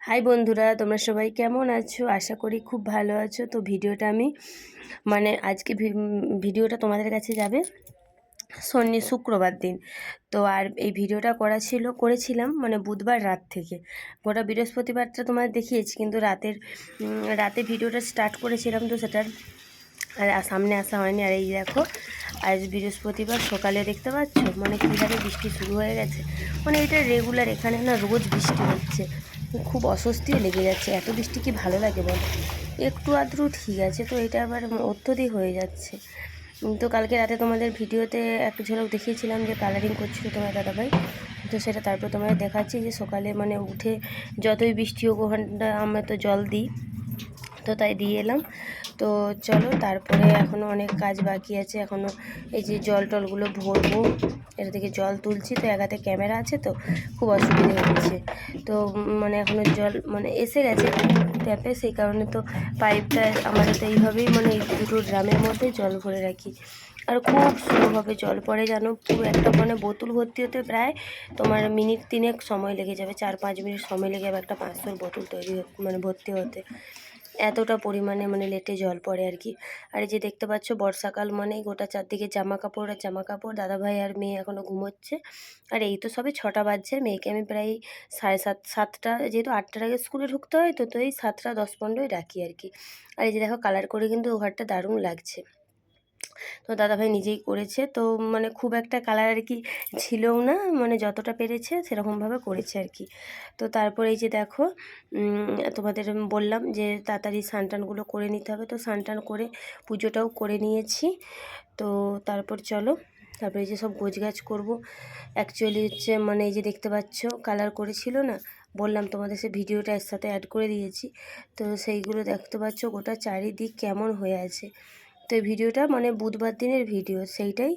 High বন্ধুরা, তোমরা সবাই কেমন আছো? আশা করি খুব ভালো আছো। তো ভিডিওটা আমি আজকে ভিডিওটা তোমাদের কাছে যাবে শুক্রবার দিন। তো আর এই ভিডিওটা করেছিলাম বুধবার রাত থেকে। গোটা বৃহস্পতিবারটা তোমাদের দেখিয়েছি, কিন্তু রাতে ভিডিওটা স্টার্ট করেছিলাম, তো সেটার আর সামনে আসা হয়নি। আর এই দেখো, আজ বৃহস্পতিবার সকালে দেখতে পাচ্ছ কীভাবে বৃষ্টি শুরু হয়ে গেছে। এটা রেগুলার, এখানে না রোজ বৃষ্টি হচ্ছে। খুব অস্বস্তিও লেগে যাচ্ছে। এত বৃষ্টি কি ভালো লাগে বলো? একটু আধটু ঠিক আছে, তো এটা আবার অত্যধিক হয়ে যাচ্ছে। তো কালকে রাতে তোমাদের ভিডিওতে একটু ঝলক দেখিয়েছিলাম যে কালারিং করছিল তোমার দাদাভাই। তো সেটা তারপর তোমাদের দেখাচ্ছি যে সকালে উঠে যতই বৃষ্টি হোক ওখানটা আমরা তো জল দিই, তো তাই দিয়ে এলাম। তো চলো, তারপরে এখনও অনেক কাজ বাকি আছে। এখনও এই যে জল টলগুলো ভরবো, এটা থেকে জল তুলছি। তো এক হাতে ক্যামেরা আছে, তো খুব অসুবিধা হচ্ছে। তো এখনও জল এসে গেছে ট্যাপে, সেই কারণে তো পাইপটা আমাদের তো এইভাবেই এই দুটো ড্রামের মধ্যে জল ভরে রাখি। আর খুব স্লোভাবে জল পড়ে, জানো। পুরো একটা বোতল ভর্তি হতে প্রায় তোমার মিনিট 3 সময় লেগে যাবে, 4-5 মিনিট সময় লেগে যাবে একটা 500 বোতল তৈরি ভর্তি হতে। এতটা পরিমাণে লেটে জল পড়ে আর কি। আর এই যে দেখতে পাচ্ছ, বর্ষাকাল গোটা চারদিকে জামা কাপড় আর জামা কাপড়। দাদাভাই আর মেয়ে এখনও ঘুমোচ্ছে। আর এই তো সবে 6টা বাজছে। মেয়েকে আমি প্রায় 7:30 যেহেতু 8টার আগে স্কুলে ঢুকতে হয়, তো এই 7:10-15 রাখি আর কি। আর এই যে দেখো, কালার করে কিন্তু ও ঘরটা দারুণ লাগছে। তো দাদাভাই নিজেই করেছে। তো খুব একটা কালার আর কি ছিলও না, যতটা পেরেছে সেরকমভাবে করেছে আর কি। তো তারপরে এই যে দেখো, তোমাদের বললাম যে তাড়াতাড়ি স্নান-টানগুলো করে নিতে হবে। তো স্নান-টান করে পুজোটাও করে নিয়েছি। তো তারপর চলো, তারপরে এই যে সব গোছগাছ করবো। অ্যাকচুয়ালি হচ্ছে এই যে দেখতে পাচ্ছ, কালার করেছিল না, বললাম তোমাদের, সে ভিডিওটা এর সাথে অ্যাড করে দিয়েছি। তো সেইগুলো দেখতে পাচ্ছ গোটা চারিদিক কেমন হয়ে আছে। তো এই ভিডিওটা বুধবার দিনের ভিডিও, সেইটাই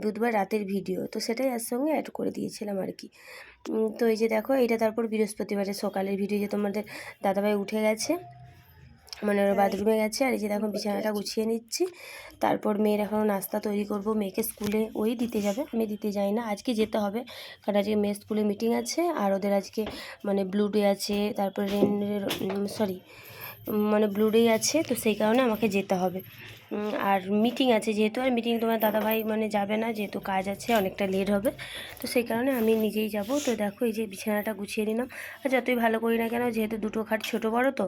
বুধবার রাতের ভিডিও, তো সেটাই এর সঙ্গে অ্যাড করে দিয়েছিলাম আর কি। তো এই যে দেখো, এইটা তারপর বৃহস্পতিবারের সকালের ভিডিও, যে তোমাদের দাদাভাই উঠে গেছে, ওরা বাথরুমে গেছে। আর এই যে দেখো, বিছানাটা গুছিয়ে নিচ্ছি। তারপর মেয়ের এখনও নাস্তা তৈরি করব। মেয়েকে স্কুলে ওই দিতে যাবে, আমি দিতে যাই না। আজকে যেতে হবে, কারণ আজকে মেয়ের স্কুলে মিটিং আছে। আর ওদের আজকে ব্লু ডে আছে, তারপর ব্লু ডে আছে, তো সেই কারণে আমাকে যেতে হবে। আর মিটিং আছে যেহেতু, আর মিটিং তোমার দাদাভাই যাবে না, যেহেতু কাজ আছে, অনেকটা লেট হবে। তো সেই কারণে আমি নিজেই যাব। তো দেখো, এই যে বিছানাটা গুছিয়ে নিলাম। আর যতই ভালো করি না কেন, যেহেতু দুটো খাট ছোটো বড়ো, তো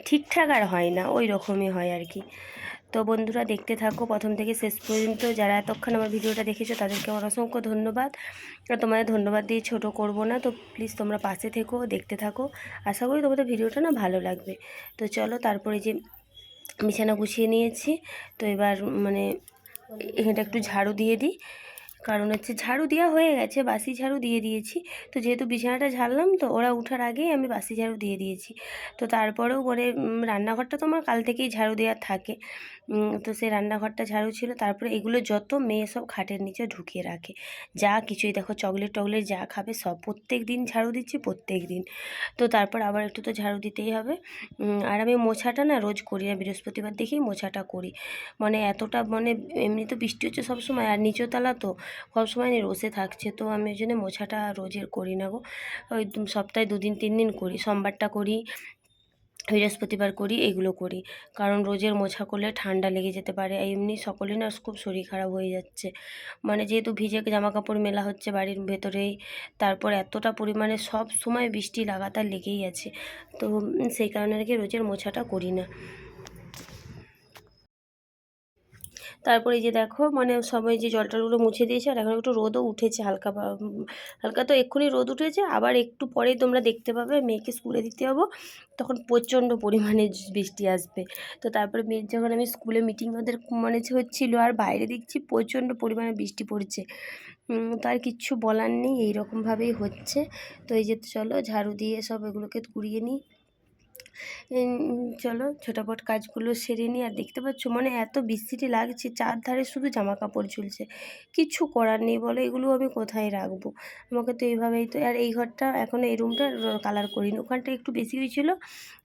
ঠিকঠাক আর হয় না, ওই রকমই হয় আর কি। তো বন্ধুরা, দেখতে থাকো প্রথম থেকে শেষ পর্যন্ত। যারা এতক্ষণ আমার ভিডিওটা দেখেছো তাদেরকে আমার অসংখ্য ধন্যবাদ। আর তোমাদের ধন্যবাদ দিয়ে ছোটো করব না, তো প্লিজ তোমরা পাশে থেকো, দেখতে থাকো। আশা করি তোমাদের ভিডিওটা না ভালো লাগবে। তো চলো, তারপরে যে বিছানা গুছিয়ে নিয়েছি। তো এবার এটা একটু ঝাড়ু দিয়ে দিই, কারণ হচ্ছে ঝাড়ু দেওয়া হয়ে গেছে, বাসি ঝাড়ু দিয়ে দিয়েছি। তো যেহেতু বিছানাটা ঝাড়লাম, তো ওরা ওঠার আগেই আমি বাসি ঝাড়ু দিয়ে দিয়েছি। তো তারপরেও রান্নাঘরটা তো আমার কাল থেকেই ঝাড়ু দেওয়ার থাকে। তো সেই রান্নাঘরটা ঝাড়ু ছিল। তারপরে এগুলো যত মেয়ে সব খাটের নিচে ঢুকিয়ে রাখে, যা কিছুই দেখো, চকলেট টকলেট যা খাবে সব, প্রত্যেক দিন ঝাড়ু দিচ্ছি, প্রত্যেক দিন। তো তারপর আবার একটু তো ঝাড়ু দিতেই হবে। আর আমি মোছাটা না রোজ করি না, বৃহস্পতিবার দেখেই মোছাটা করি। এতটা এমনি তো বৃষ্টি হচ্ছে সবসময়, আর নিচতলা তো সবসময় রোসে থাকছে, তো আমি ওই জন্য মোছাটা রোজের করি না গো। ওই সপ্তাহে 2 দিন 3 দিন করি, সোমবারটা করি, বৃহস্পতিবার করি, এগুলো করি। কারণ রোজের মোছা করলে ঠান্ডা লেগে যেতে পারে। এমনি সকলে না খুব শরীর খারাপ হয়ে যাচ্ছে, যেহেতু ভিজে জামা কাপড় মেলা হচ্ছে বাড়ির ভেতরেই। তারপর এতটা পরিমাণে সব সময় বৃষ্টি লাগাতার লেগেই আছে, তো সেই কারণে আর কি রোজের মোছাটা করি না। তারপরে এই যে দেখো, সবাই যে জল টলগুলো মুছে দিয়েছে। আর এখন একটু রোদও উঠেছে, হালকা হালকা, তো এক্ষুনি রোদ উঠেছে। আবার একটু পরেই তোমরা দেখতে পাবে, মেয়েকে স্কুলে দিতে যাবো, তখন প্রচণ্ড পরিমাণে বৃষ্টি আসবে। তো তারপরে মেয়ের যখন আমি স্কুলে মিটিং ওদের হচ্ছিলো, আর বাইরে দেখছি প্রচণ্ড পরিমাণে বৃষ্টি পড়ছে। তো আর কিচ্ছু বলার নেই, এইরকমভাবেই হচ্ছে। তো এই যে চলো, ঝাড়ু দিয়ে সব এগুলোকে কুড়িয়ে নিই। চলো ছোটাপট কাজগুলো সেরে নিই। আর দেখতে পাচ্ছ এত বৃষ্টিটি লাগছে, চারধারে শুধু জামা কাপড় ঝুলছে, কিছু করার নেই বলো, এগুলো আমি কোথায় রাখবো? আমাকে তো এইভাবেই তো। আর এই ঘরটা এখনও, এই রুমটা কালার করিনি, ওখানটা একটু বেশি হয়েছিল,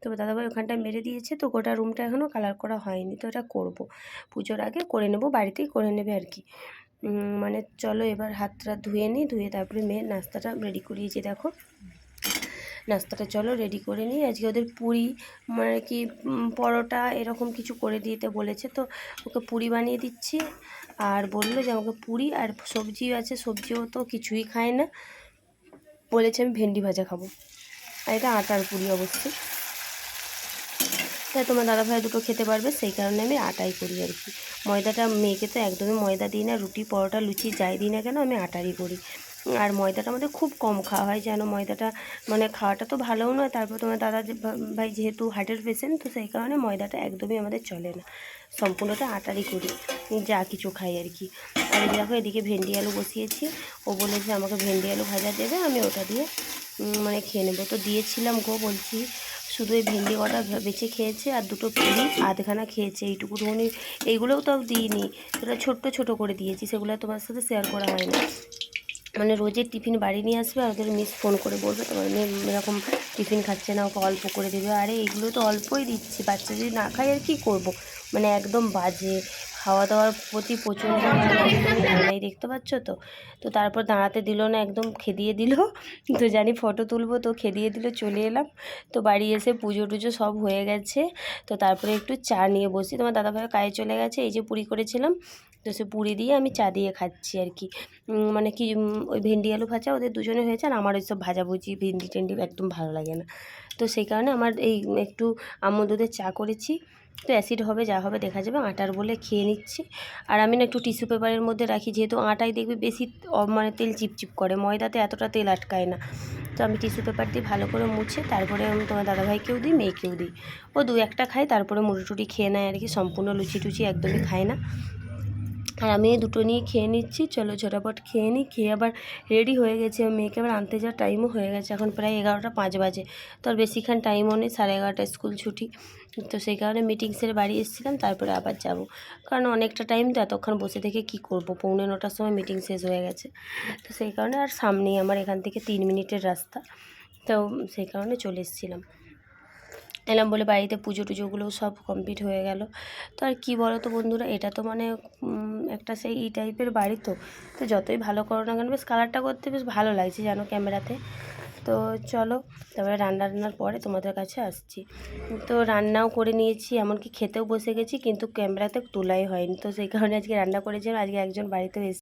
তবে দাদাভাই ওখানটা মেরে দিয়েছে। তো গোটা রুমটা এখনও কালার করা হয়নি, তো এটা করবো, পুজোর আগে করে নেবো, বাড়িতেই করে নেবে আর কি। চলো এবার হাত টাত ধুয়ে নিই, ধুয়ে তারপরে মেয়ের নাস্তাটা রেডি করিয়েছি। দেখো, নাস্তাটা চলো রেডি করে নিই। আজকে ওদের পুরি মানে কি পরোটা এরকম কিছু করে দিতে বলেছে, তো ওকে পুরি বানিয়ে দিচ্ছি। আর বললো যে আমাকে পুরি আর সবজি আছে, সবজিও তো কিছুই খায় না, বলেছে আমি ভেন্ডি ভাজা খাবো। আর এটা আটার পুরি অবশ্যই, তাই তোমার দাদাভাই দুটো খেতে পারবে, সেই কারণে আমি আটাই করি আর কি। ময়দাটা মেয়েকে তো একদমই ময়দা দিই না, রুটি পরোটা লুচি যাই দিই না কেন আমি আটারই করি। আর ময়দাটা আমাদের খুব কম খাওয়া হয়, যেন ময়দাটা মানে খাওয়াটা তো ভালোও নয়। তারপর তোমার দাদা ভাই যেহেতু হার্টের পেশেন্ট, তো সেই কারণে ময়দাটা একদমই আমাদের চলে না, সম্পূর্ণটা আটারই করি যা কিছু খাই আর কি। আর দেখো এদিকে ভেন্ডি আলু বসিয়েছি, ও বলেছে আমাকে ভেন্ডি আলু ভাজা দেবে, আমি ওটা দিয়ে মানে খেয়ে নেবো। তো দিয়েছিলাম গো, বলছি শুধু এই ভেন্ডি কটা বেছে খেয়েছে আর দুটো পুরি আধখানা খেয়েছে, এইটুকুনি। এইগুলোও তো দিইনি, সেটা ছোট্ট ছোট করে দিয়েছি, সেগুলো তোমার সাথে শেয়ার করা হয়নি। মানে রোজের টিফিন বাড়ি নিয়ে আসবে, আর ওদের মিস ফোন করে বলবে তোমার মেয়ে এরকম টিফিন খাচ্ছে না, ওকে অল্প করে দেবে। আরে এইগুলো তো অল্পই দিচ্ছি, বাচ্চা যদি না খায় আর কী করবো। মানে একদম বাজে খাওয়া দাওয়ার প্রতি প্রচণ্ড ভালোই, দেখতে পাচ্ছ তো। তো তারপর দাঁড়াতে দিল না, একদম খেদিয়ে দিল। তো জানি ফটো তুলবো, তো খেদিয়ে দিল, চলে এলাম। তো বাড়ি এসে পুজো টুজো সব হয়ে গেছে, তো তারপরে একটু চা নিয়ে বসি। তোমার দাদাভাই কাজে চলে গেছে, এই যে পুরি করেছিলাম, তো সে পুরি দিয়ে আমি চা দিয়ে খাচ্ছি আর কি। মানে কি ওই ভেন্ডি আলু ভাজা ওদের দুজনে হয়েছে, আর আমার ওইসব ভাজাভুজি ভেন্ডি টেন্ডি একদম ভালো লাগে না। তো সেই কারণে আমার এই একটু আমুল দুধের চা করেছি। তো অ্যাসিড হবে যা হবে দেখা যাবে, আটার বলে খেয়ে নিচ্ছি। আর আমি না একটু টিস্যু পেপারের মধ্যে রাখি, যেহেতু আটায় দেখবি বেশি মানে তেল চিপচিপ করে, ময়দাতে এতটা তেল আটকায় না। তো আমি টিস্যু পেপার দিয়ে ভালো করে মুছে তারপরে আমি তোমার দাদাভাইকেও দিই, মেয়েকেও দিই। ও দু একটা খাই, তারপরে মুড়ি টুটি খেয়ে নেয় আর কি, সম্পূর্ণ লুচি টুচি একদমই খায় না। আর আমি দুটো নিয়ে খেয়ে নিচ্ছি। চলো ঝটাপট খেয়ে নিই, খেয়ে আবার রেডি হয়ে গেছে, মেয়েকে আবার আনতে যাওয়ার টাইমও হয়ে গেছে, এখন প্রায় 11টা 5 বাজে। তো আর বেশিক্ষণ টাইমও নেই, 11:30 স্কুল ছুটি। তো সেই কারণে মিটিং সেরে বাড়ি এসেছিলাম, তারপরে আবার যাব, কারণ অনেকটা টাইম তো এতক্ষণ বসে থেকে কি করব, 9:45টার সময় মিটিং শেষ হয়ে গেছে। তো সেই কারণে আর সামনেই আমার এখান থেকে 3 মিনিটের রাস্তা, তো সেই কারণে চলে এসেছিলাম। এলাম বলে বাড়িতে পুজো টুজোগুলোও সব কমপ্লিট হয়ে গেল। তো আর কী বলো তো বন্ধুরা, এটা তো মানে একটা সেই এই টাইপের বাড়ি, তো তো যতই ভালো করো না কেন বেশ কালারটা করতে বেশ ভালো লাগছে জানো ক্যামেরাতে। তো চলো তারপরে রান্নার পরে তোমাদের কাছে আসছি। তো রান্নাও করে নিয়েছি, এমনকি খেতেও বসে গেছি, কিন্তু ক্যামেরাতে তোলাই হয়নি। তো সেই কারণে আজকে রান্না করেছিলাম, আজকে একজন বাড়িতেও এসে